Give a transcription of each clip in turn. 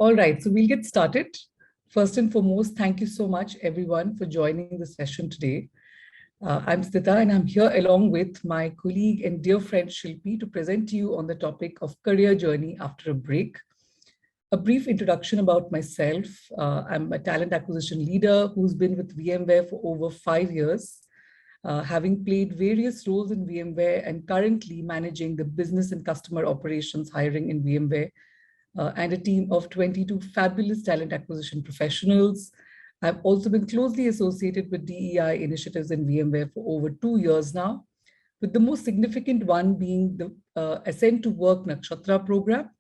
All right, so we'll get started. First and foremost, thank you so much, everyone, for joining the session today. I'm Stita, and I'm here along with my colleague and dear friend Shilpi to present to you on the topic of career journey after a break. A brief introduction about myself. I'm a talent acquisition leader who's been with VMware for over 5 years, having played various roles in VMware and currently managing the business and customer operations hiring in VMware and a team of 22 fabulous talent acquisition professionals. I've also been closely associated with DEI initiatives in VMware for over 2 years now, with the most significant one being the Ascent to Work Nakshatra program.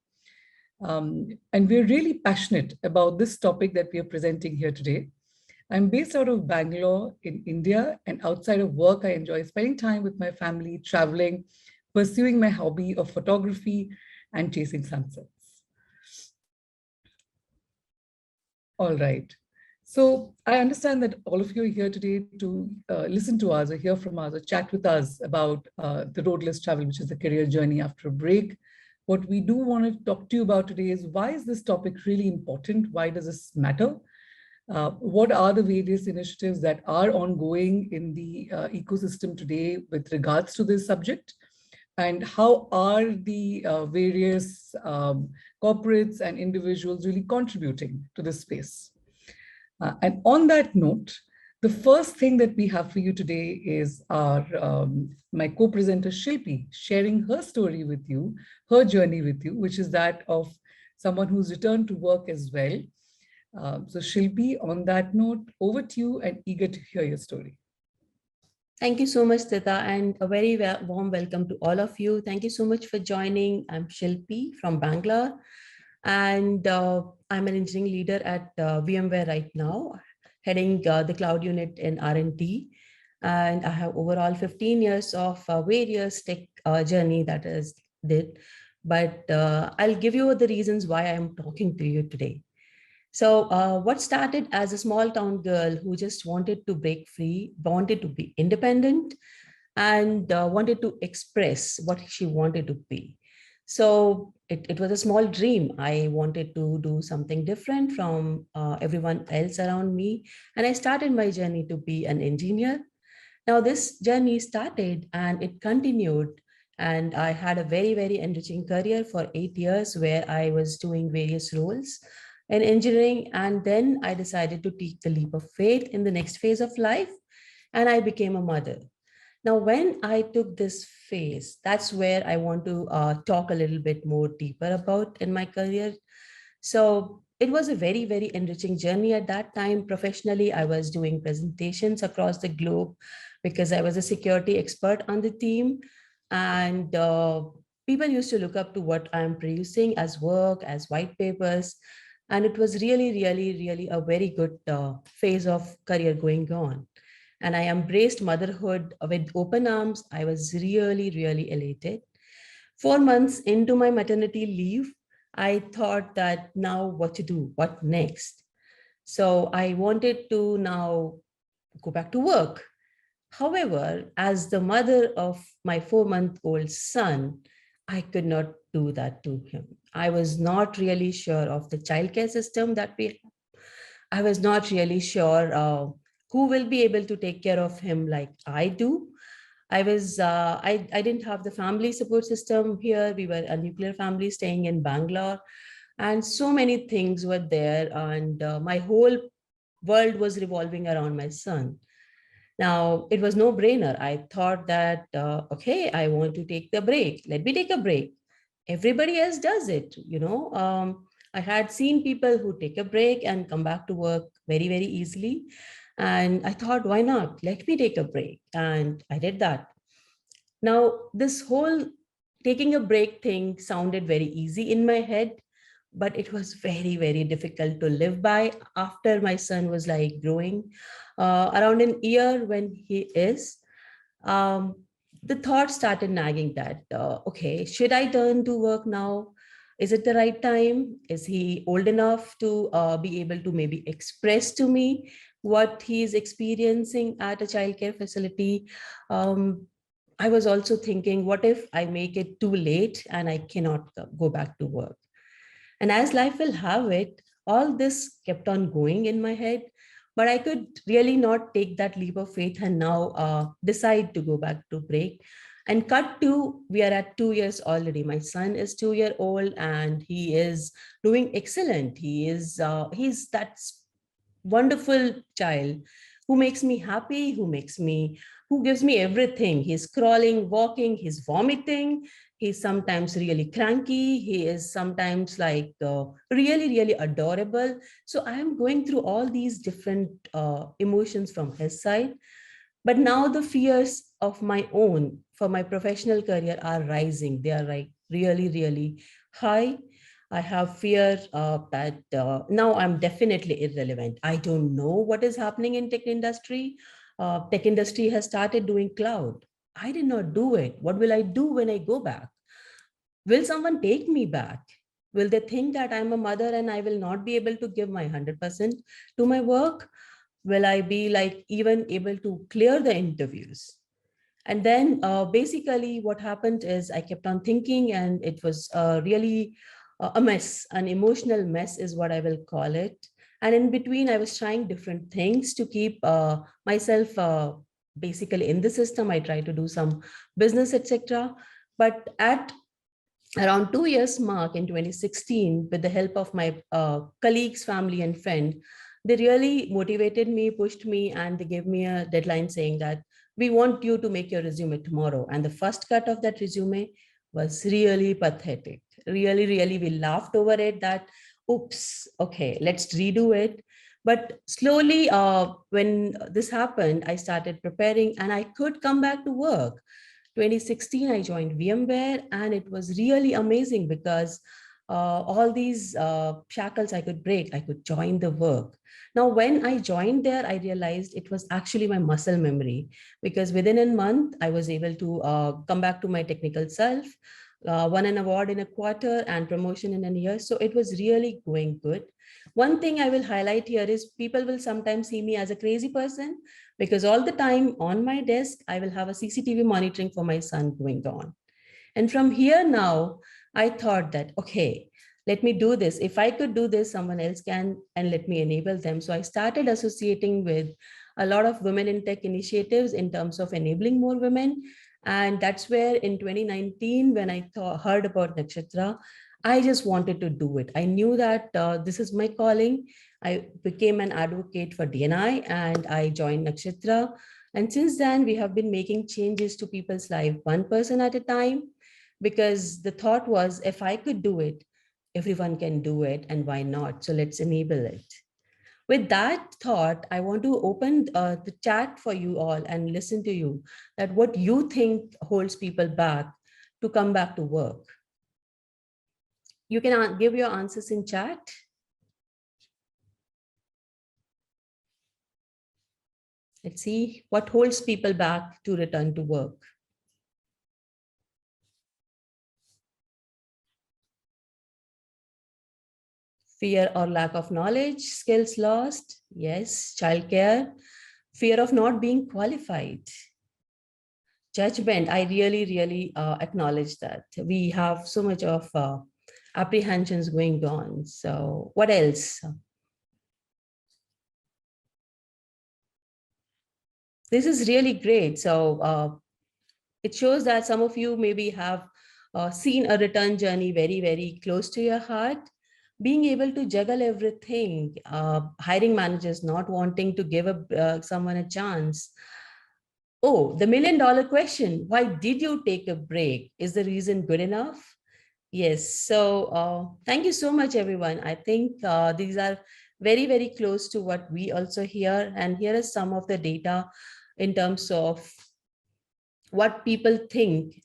And we're really passionate about this topic that we are presenting here today. I'm based out of Bangalore in India, and outside of work, I enjoy spending time with my family, traveling, pursuing my hobby of photography, and chasing sunsets. All right. So I understand that all of you are here today to listen to us or hear from us or chat with us about the road less travel, which is the career journey after a break. What we do want to talk to you about today is why is this topic really important? Why does this matter? What are the various initiatives that are ongoing in the ecosystem today with regards to this subject? And how are the various corporates and individuals really contributing to this space? And on that note, the first thing that we have for you today is our my co-presenter Shilpi sharing her story with you, her journey with you, which is that of someone who's returned to work as well. So Shilpi, on that note, over to you and eager to hear your story. Thank you so much, Tita, and a very warm welcome to all of you. Thank you so much for joining. I'm Shilpi from Bangalore, and I'm an engineering leader at VMware right now, heading the cloud unit in R&D. And I have overall 15 years of various tech journey that is did. But I'll give you the reasons why I'm talking to you today. So what started as a small town girl who just wanted to break free, wanted to be independent, and wanted to express what she wanted to be. So it was a small dream. I wanted to do something different from everyone else around me. And I started my journey to be an engineer. Now this journey started and it continued. And I had a very, very enriching career for 8 years where I was doing various roles in engineering. And then I decided to take the leap of faith in the next phase of life. And I became a mother. Now, when I took this phase, that's where I want to talk a little bit more deeper about in my career. So it was a very, very enriching journey at that time. Professionally, I was doing presentations across the globe because I was a security expert on the team. And people used to look up to what I'm producing as work, as white papers. And it was really, really, really a very good phase of career going on. And I embraced motherhood with open arms. I was really, really elated. 4 months into my maternity leave, I thought that now what to do, what next? So I wanted to now go back to work. However, as the mother of my 4-month-old son, I could not do that to him. I was not really sure of the childcare system that we have. I was not really sure who will be able to take care of him like I do. I didn't have the family support system here. We were a nuclear family staying in Bangalore, and so many things were there. And my whole world was revolving around my son. Now, it was no brainer. I thought that, okay, I want to take the break. Let me take a break. Everybody else does it, you know. I had seen people who take a break and come back to work very, very easily. And I thought, why not? Let me take a break. And I did that. Now, this whole taking a break thing sounded very easy in my head, but it was very, very difficult to live by after my son was like growing. Around an year when he is, the thought started nagging that, okay, should I turn to work now? Is it the right time? Is he old enough to be able to maybe express to me what he's experiencing at a childcare facility? I was also thinking, what if I make it too late and I cannot go back to work? And as life will have it, all this kept on going in my head, but I could really not take that leap of faith and now decide to go back to break. And cut to, we are at 2 years already. My son is 2 year old and he is doing excellent. He's that wonderful child who makes me happy, who gives me everything. He's crawling, walking, he's vomiting. He's sometimes really cranky. He is sometimes like really, really adorable. So I am going through all these different emotions from his side. But now the fears of my own for my professional career are rising. They are like really, really high. I have fear that now I'm definitely irrelevant. I don't know what is happening in tech industry. Tech industry has started doing cloud. I did not do it. What will I do when I go back? Will someone take me back? Will they think that I'm a mother and I will not be able to give my 100% to my work? Will I be like even able to clear the interviews? And then basically what happened is I kept on thinking, and it was really a mess, an emotional mess is what I will call it. And in between, I was trying different things to keep myself basically in the system. I tried to do some business, etc. But at around 2 years mark in 2016, with the help of my colleagues, family, and friend, they really motivated me, pushed me, and they gave me a deadline saying that we want you to make your resume tomorrow. And the first cut of that resume was really pathetic. Really, really, we laughed over it that, oops, okay, let's redo it. But slowly, when this happened, I started preparing and I could come back to work. 2016, I joined VMware, and it was really amazing because all these shackles I could break, I could join the work. Now, when I joined there, I realized it was actually my muscle memory, because within a month, I was able to come back to my technical self, won an award in a quarter and promotion in a year. So it was really going good. One thing I will highlight here is people will sometimes see me as a crazy person, because all the time on my desk, I will have a CCTV monitoring for my son going on. And from here now, I thought that, okay, let me do this. If I could do this, someone else can, and let me enable them. So I started associating with a lot of women in tech initiatives in terms of enabling more women. And that's where in 2019, when I heard about Nakshatra, I just wanted to do it. I knew that this is my calling. I became an advocate for DNI and I joined Nakshatra. And since then, we have been making changes to people's life, one person at a time, because the thought was, if I could do it, everyone can do it, and why not? So let's enable it. With that thought, I want to open the chat for you all and listen to you, that what you think holds people back to come back to work. You can give your answers in chat. Let's see what holds people back to return to work. Fear or lack of knowledge, skills lost, yes. Childcare, fear of not being qualified. Judgment, I really, really acknowledge that. We have so much of apprehensions going on. So what else? This is really great. So it shows that some of you maybe have seen a return journey very, very close to your heart. Being able to juggle everything, hiring managers not wanting to give someone a chance. Oh, the $1,000,000 question, why did you take a break? Is the reason good enough? Yes, so thank you so much, everyone. I think these are very, very close to what we also hear. And here is some of the data in terms of what people think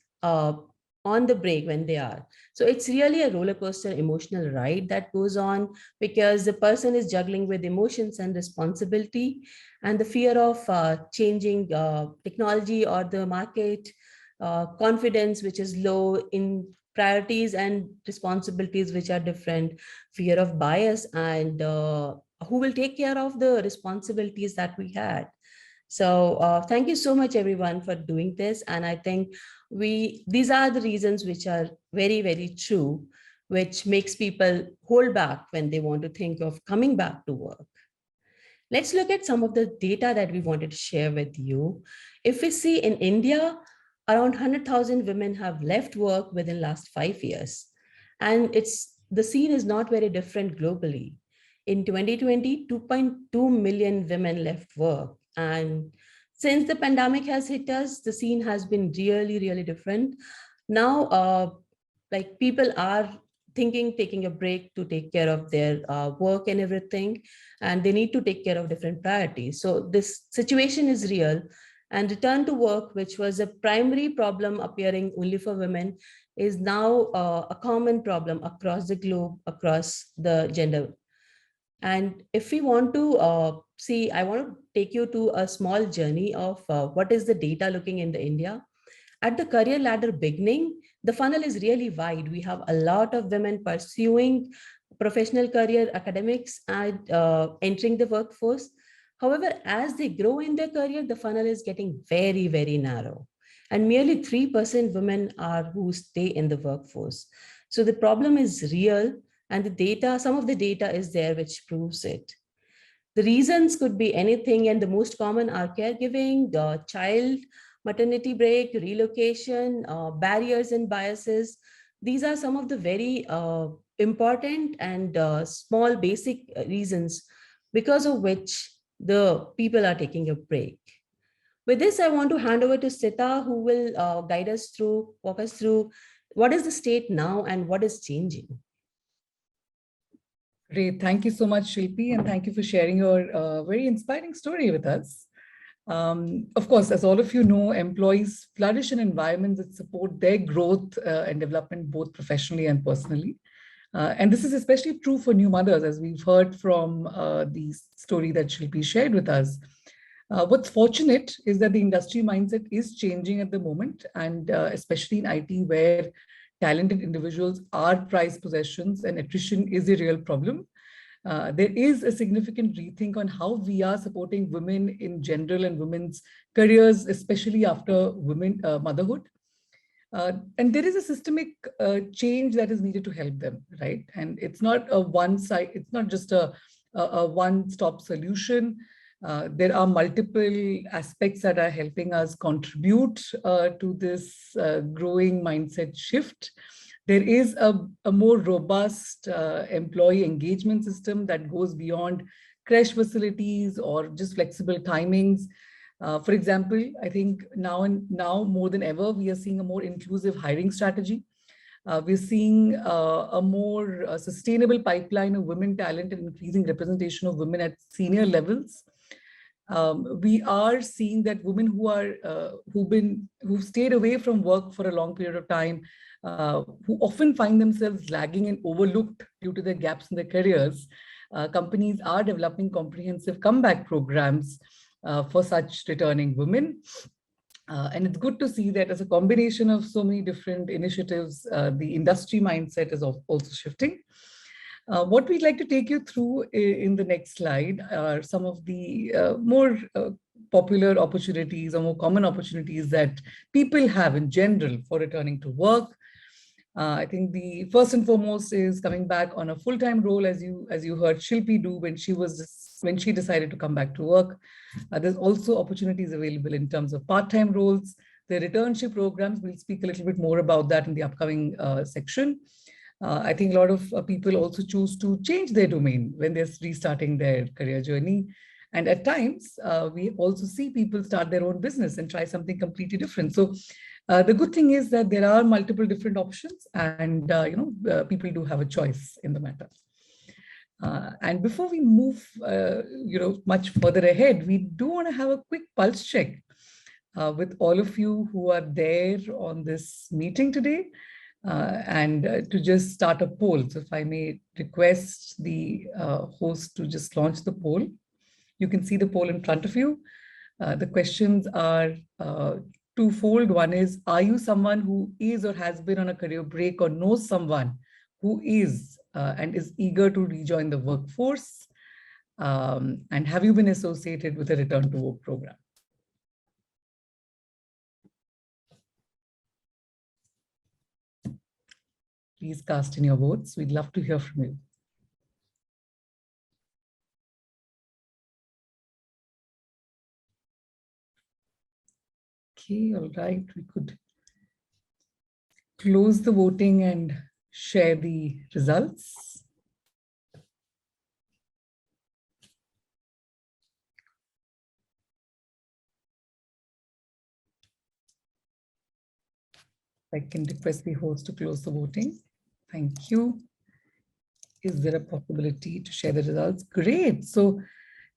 on the break when they are. So it's really a roller coaster emotional ride that goes on, because the person is juggling with emotions and responsibility and the fear of changing technology or the market, confidence which is low in priorities and responsibilities which are different, fear of bias, and who will take care of the responsibilities that we had. So thank you so much, everyone, for doing this. And I think these are the reasons which are very, very true. which makes people hold back when they want to think of coming back to work. Let's look at some of the data that we wanted to share with you. If we see in India, around 100,000 women have left work within last 5 years. And the scene is not very different globally. In 2020, 2.2 million women left work. And since the pandemic has hit us, the scene has been really, really different. Now, like people are thinking, taking a break to take care of their work and everything, and they need to take care of different priorities. So this situation is real, and return to work, which was a primary problem appearing only for women, is now a common problem across the globe, across the gender. And if we want to see, I want to take you to a small journey of what is the data looking in the India. At the career ladder beginning, the funnel is really wide. We have a lot of women pursuing professional career, academics, and entering the workforce. However, as they grow in their career, the funnel is getting very, very narrow. And merely 3% women are who stay in the workforce. So the problem is real, and the data, some of the data is there which proves it. The reasons could be anything, and the most common are caregiving, the child, maternity break, relocation, barriers and biases. These are some of the very important and small basic reasons because of which the people are taking a break. With this, I want to hand over to Sita, who will guide us through, walk us through what is the state now and what is changing. Great. Thank you so much, Shilpi, and thank you for sharing your very inspiring story with us. Of course, as all of you know, employees flourish in environments that support their growth and development, both professionally and personally. And this is especially true for new mothers, as we've heard from the story that Shilpi shared with us. What's fortunate is that the industry mindset is changing at the moment, and especially in IT, where talented individuals are prized possessions and attrition is a real problem. There is a significant rethink on how we are supporting women in general and women's careers, especially after motherhood. And there is a systemic change that is needed to help them, right? And it's not a one side, it's not just a one-stop solution. There are multiple aspects that are helping us contribute to this growing mindset shift. There is a more robust employee engagement system that goes beyond crash facilities or just flexible timings. For example, I think now more than ever, we are seeing a more inclusive hiring strategy. We're seeing a more sustainable pipeline of women talent and increasing representation of women at senior levels. We are seeing that women who've stayed away from work for a long period of time, who often find themselves lagging and overlooked due to their gaps in their careers, companies are developing comprehensive comeback programs for such returning women. And it's good to see that as a combination of so many different initiatives, the industry mindset is also shifting. What we'd like to take you through in the next slide are some of the more popular opportunities or more common opportunities that people have in general for returning to work. I think the first and foremost is coming back on a full-time role, as you heard Shilpi do when she decided to come back to work. There's also opportunities available in terms of part-time roles. The returnship programs, we'll speak a little bit more about that in the upcoming section. I think a lot of people also choose to change their domain when they're restarting their career journey. And at times, we also see people start their own business and try something completely different. So the good thing is that there are multiple different options, and people do have a choice in the matter. And before we move much further ahead, we do want to have a quick pulse check with all of you who are there on this meeting today, and to just start a poll. So if I may request the host to just launch the poll. You can see the poll in front of you. The questions are twofold. One is, are you someone who is or has been on a career break or knows someone who is and is eager to rejoin the workforce? And have you been associated with a return to work program? please cast in your votes. We'd love to hear from you. Okay, all right. We could close the voting and share the results. I can request the host to close the voting. Thank you. Is there a possibility to share the results? Great. So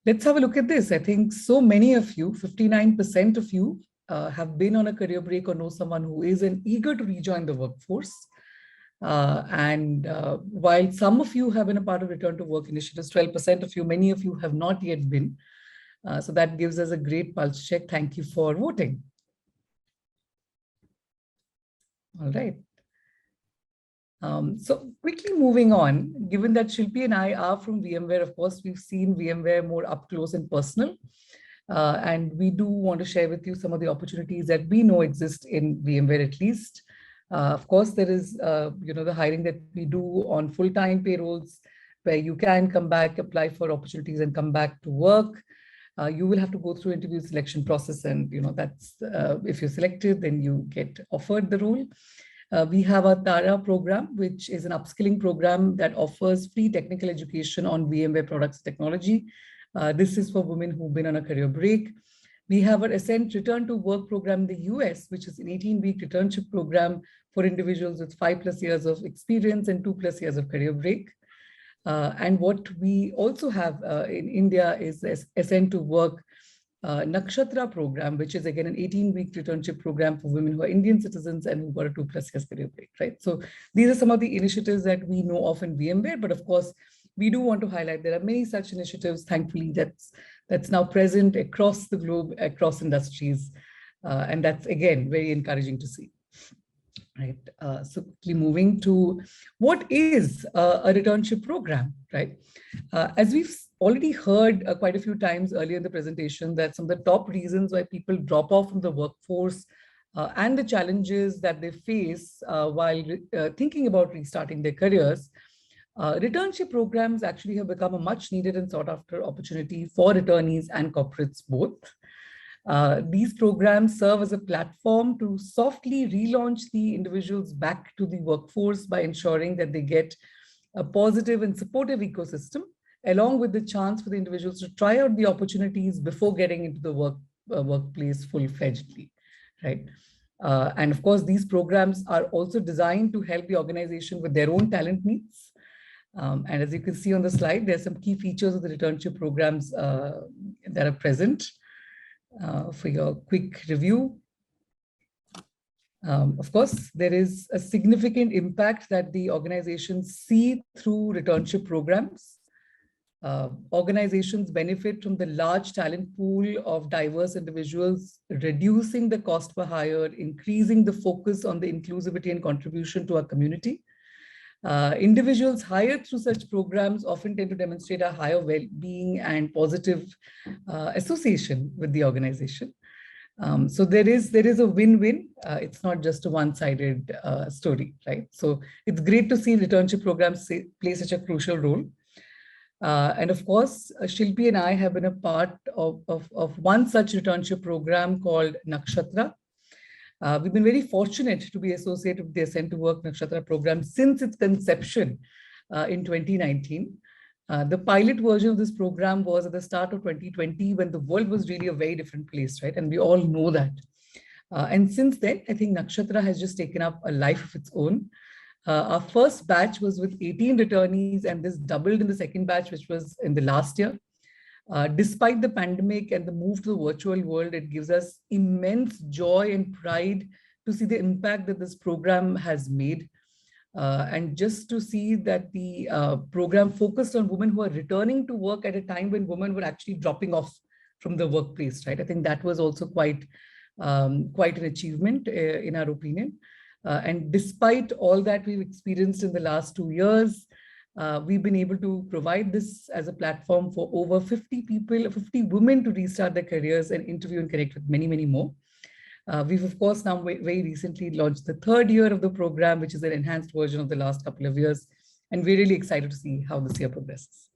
let's have a look at this. I think so many of you, 59% of you, have been on a career break or know someone who is and eager to rejoin the workforce. While some of you have been a part of return to work initiatives, 12% of you, many of you have not yet been. So that gives us a great pulse check. Thank you for voting. All right. So quickly moving on, given that Shilpi and I are from VMware, of course, we've seen VMware more up close and personal. And we do want to share with you some of the opportunities that we know exist in VMware at least. Of course, there is, the hiring that we do on full-time payrolls, where you can come back, apply for opportunities and come back to work. You will have to go through interview selection process, and that's if you're selected, then you get offered the role. We have a TARA program, which is an upskilling program that offers free technical education on VMware products technology. This is for women who've been on a career break. We have an Ascent Return to Work program in the US, which is an 18-week returnship program for individuals with 5+ years of experience and 2+ years of career break. And what we also have in India is the Ascent to Work Nakshatra program, which is again an 18-week returnship program for women who are Indian citizens and who got a 2+ years career break, right? So these are some of the initiatives that we know of in VMware, but of course, we do want to highlight there are many such initiatives, thankfully, that's now present across the globe, across industries. And that's, again, very encouraging to see. Right. So quickly moving to what is a returnship program, right? As we've already heard quite a few times earlier in the presentation, that some of the top reasons why people drop off from the workforce and the challenges that they face while thinking about restarting their careers, returnship programs actually have become a much needed and sought after opportunity for returnees and corporates both. These programs serve as a platform to softly relaunch the individuals back to the workforce by ensuring that they get a positive and supportive ecosystem, along with the chance for the individuals to try out the opportunities before getting into the workplace full-fledgedly, right? And of course, these programs are also designed to help the organization with their own talent needs. And as you can see on the slide, there are some key features of the returnship programs that are present. For your quick review. Of course, there is a significant impact that the organizations see through returnship programs. Organizations benefit from the large talent pool of diverse individuals, reducing the cost per hire, increasing the focus on the inclusivity and contribution to our community. Individuals hired through such programs often tend to demonstrate a higher well-being and positive association with the organization. So there is a win-win. It's not just a one-sided story, right? So it's great to see returnship programs play such a crucial role. And of course, Shilpi and I have been a part of one such returnship program called Nakshatra. We've been very fortunate to be associated with the Ascent to Work Nakshatra program since its conception in 2019. The pilot version of this program was at the start of 2020 when the world was really a very different place, right? And we all know that. And since then, I think Nakshatra has just taken up a life of its own. Our first batch was with 18 returnees, and this doubled in the second batch, which was in the last year. Despite the pandemic and the move to the virtual world, it gives us immense joy and pride to see the impact that this program has made. And just to see that the program focused on women who are returning to work at a time when women were actually dropping off from the workplace, right? I think that was also quite an achievement in our opinion. And despite all that we've experienced in the last 2 years, we've been able to provide this as a platform for over 50 women to restart their careers and interview and connect with many, many more. We've, of course, now very recently launched the third year of the program, which is an enhanced version of the last couple of years. And we're really excited to see how this year progresses.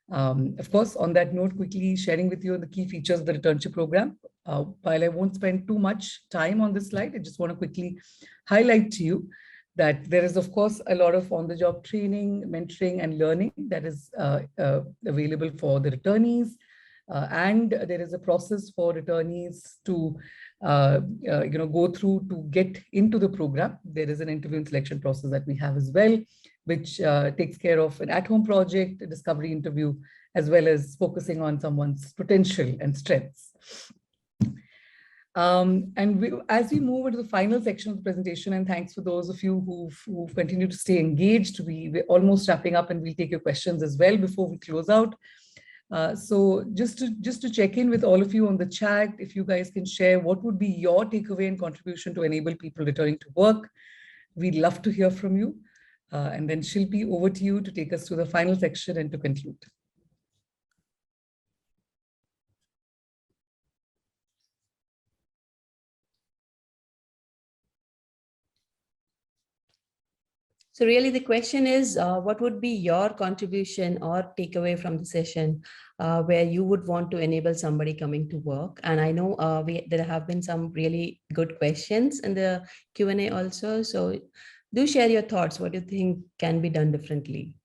Of course, on that note, quickly sharing with you the key features of the returnship program. While I won't spend too much time on this slide, I just want to quickly highlight to you that there is, of course, a lot of on-the-job training, mentoring, and learning that is available for the returnees. And there is a process for returnees to go through to get into the program. There is an interview and selection process that we have as well, which takes care of an at-home project, a discovery interview, as well as focusing on someone's potential and strengths. As we move into the final section of the presentation, and thanks for those of you who've continued to stay engaged, we're almost wrapping up, and we'll take your questions as well before we close out. So just to check in with all of you on the chat, if you guys can share what would be your takeaway and contribution to enable people returning to work. We'd love to hear from you. And then Shilpi, over to you to take us through the final section and to conclude. So really the question is, what would be your contribution or takeaway from the session where you would want to enable somebody coming to work? And I know there have been some really good questions in the Q&A also. So do share your thoughts. What do you think can be done differently?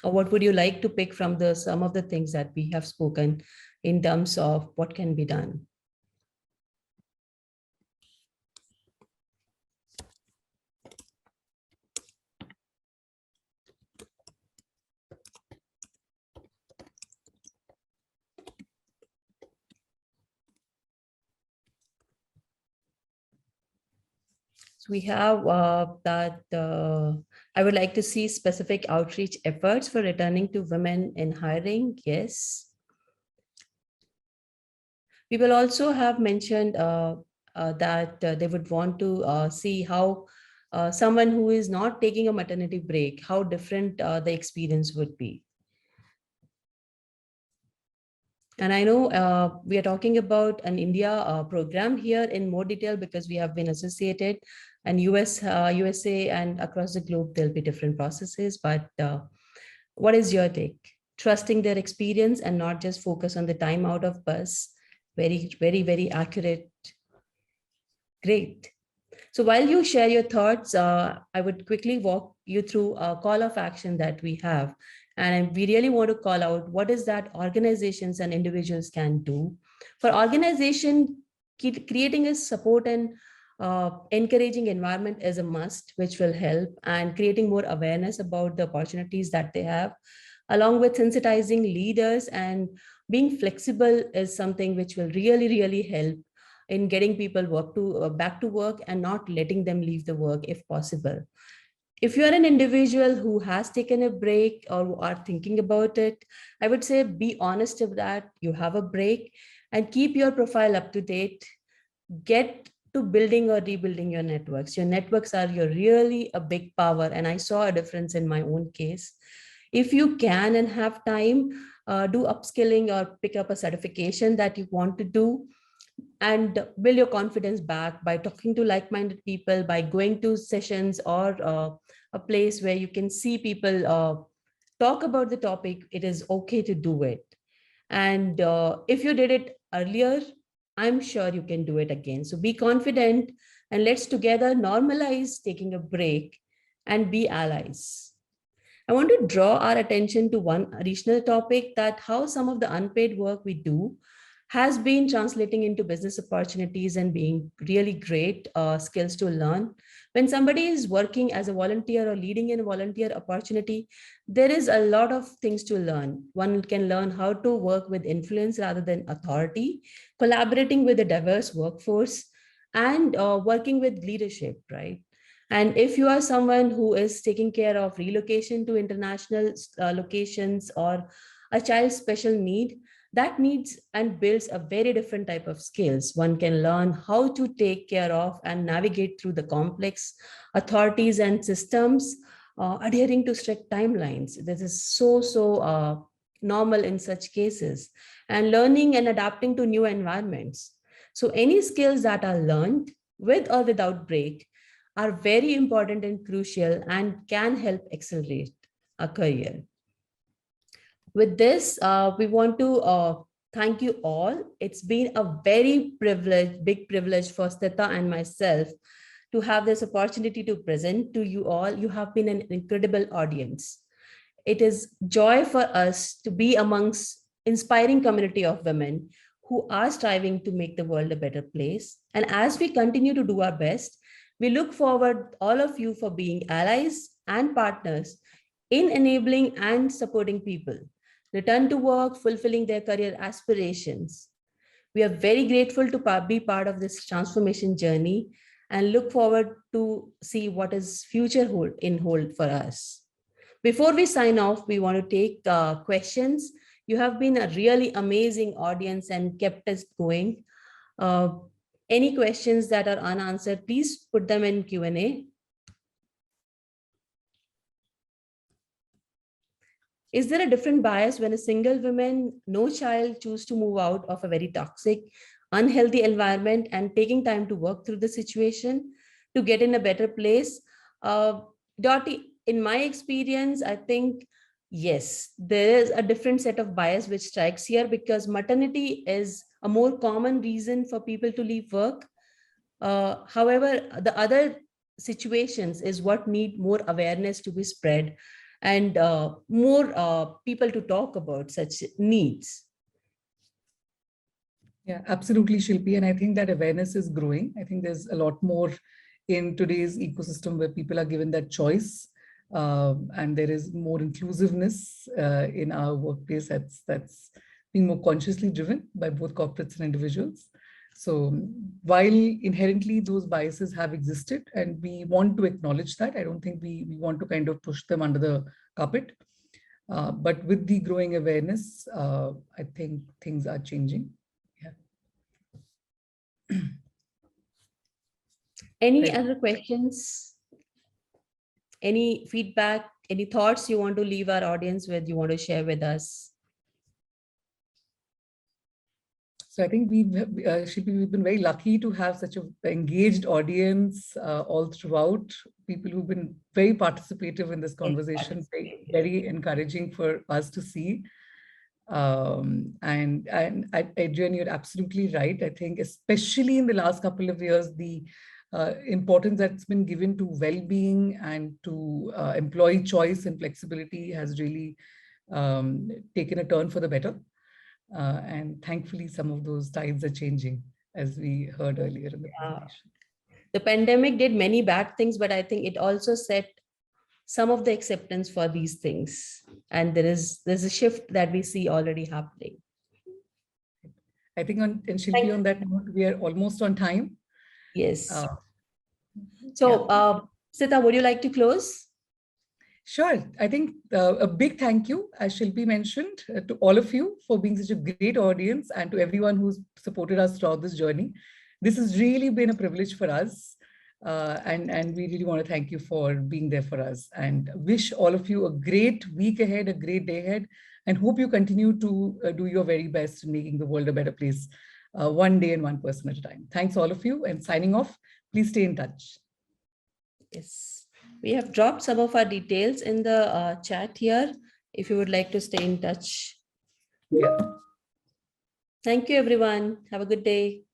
Or what would you like to pick from some of the things that we have spoken in terms of what can be done? We have that I would like to see specific outreach efforts for returning to women in hiring. Yes. We will also have mentioned that they would want to see how someone who is not taking a maternity break, how different the experience would be. And I know we are talking about an India program here in more detail because we have been associated, and USA and across the globe, there'll be different processes. But what is your take? Trusting their experience and not just focus on the time out of bus. Very, very, very accurate. Great. So while you share your thoughts, I would quickly walk you through a call of action that we have. And we really want to call out what is that organizations and individuals can do. For organization, creating a support and encouraging environment is a must, which will help, and creating more awareness about the opportunities that they have, along with sensitizing leaders and being flexible is something which will really, really help in getting people back to work and not letting them leave the work if possible. If you're an individual who has taken a break or are thinking about it, I would say be honest of that. You have a break and keep your profile up to date. Get to building or rebuilding your networks. Your networks are really a big power. And I saw a difference in my own case. If you can and have time, do upskilling or pick up a certification that you want to do, and build your confidence back by talking to like-minded people, by going to sessions or a place where you can see people talk about the topic. It is okay to do it. And if you did it earlier, I'm sure you can do it again. So be confident and let's together normalize taking a break and be allies. I want to draw our attention to one additional topic, that how some of the unpaid work we do has been translating into business opportunities and being really great skills to learn. When somebody is working as a volunteer or leading in a volunteer opportunity, there is a lot of things to learn. One can learn how to work with influence rather than authority, collaborating with a diverse workforce, and working with leadership, right? And if you are someone who is taking care of relocation to international locations or a child's special need, that needs and builds a very different type of skills. One can learn how to take care of and navigate through the complex authorities and systems, adhering to strict timelines. This is so normal in such cases, and learning and adapting to new environments. So any skills that are learned with or without break are very important and crucial and can help accelerate a career. With this, we want to thank you all. It's been a very big privilege for Stita and myself to have this opportunity to present to you all. You have been an incredible audience. It is joy for us to be amongst inspiring community of women who are striving to make the world a better place. And as we continue to do our best, we look forward all of you for being allies and partners in enabling and supporting people return to work, fulfilling their career aspirations. We are very grateful to be part of this transformation journey and look forward to see what is future hold for us. Before we sign off, we want to take questions. You have been a really amazing audience and kept us going. Any questions that are unanswered, please put them in Q&A. Is there a different bias when a single woman, no child, choose to move out of a very toxic, unhealthy environment and taking time to work through the situation to get in a better place? Dottie, in my experience, I think, yes, there is a different set of bias which strikes here because maternity is a more common reason for people to leave work. However, the other situations is what need more awareness to be spread and more people to talk about such needs. Yeah, absolutely, Shilpi. And I think that awareness is growing. I think there's a lot more in today's ecosystem where people are given that choice. And there is more inclusiveness in our workplace that's being more consciously driven by both corporates and individuals. So while inherently those biases have existed and we want to acknowledge that, I don't think we want to kind of push them under the carpet. But with the growing awareness, I think things are changing. Yeah. Any other questions? Any feedback, any thoughts you want to leave our audience with, you want to share with us? So I think we've been very lucky to have such an engaged audience all throughout, people who've been very participative in this conversation, very encouraging for us to see. And Adrian, you're absolutely right. I think especially in the last couple of years, the importance that's been given to well-being and to employee choice and flexibility has really taken a turn for the better. And thankfully, some of those tides are changing, as we heard earlier in the presentation. The pandemic did many bad things, but I think it also set some of the acceptance for these things. And there's a shift that we see already happening. I think on that note, we are almost on time. Yes. Sita, would you like to close? Sure. I think a big thank you, as Shilpi mentioned, to all of you for being such a great audience and to everyone who's supported us throughout this journey. This has really been a privilege for us. And we really want to thank you for being there for us and wish all of you a great week ahead, a great day ahead, and hope you continue to do your very best in making the world a better place, one day and one person at a time. Thanks all of you, and signing off, please stay in touch. Yes. We have dropped some of our details in the chat here, if you would like to stay in touch. Yeah. Thank you, everyone. Have a good day.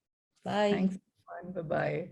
Bye. Thanks, everyone. Bye-bye.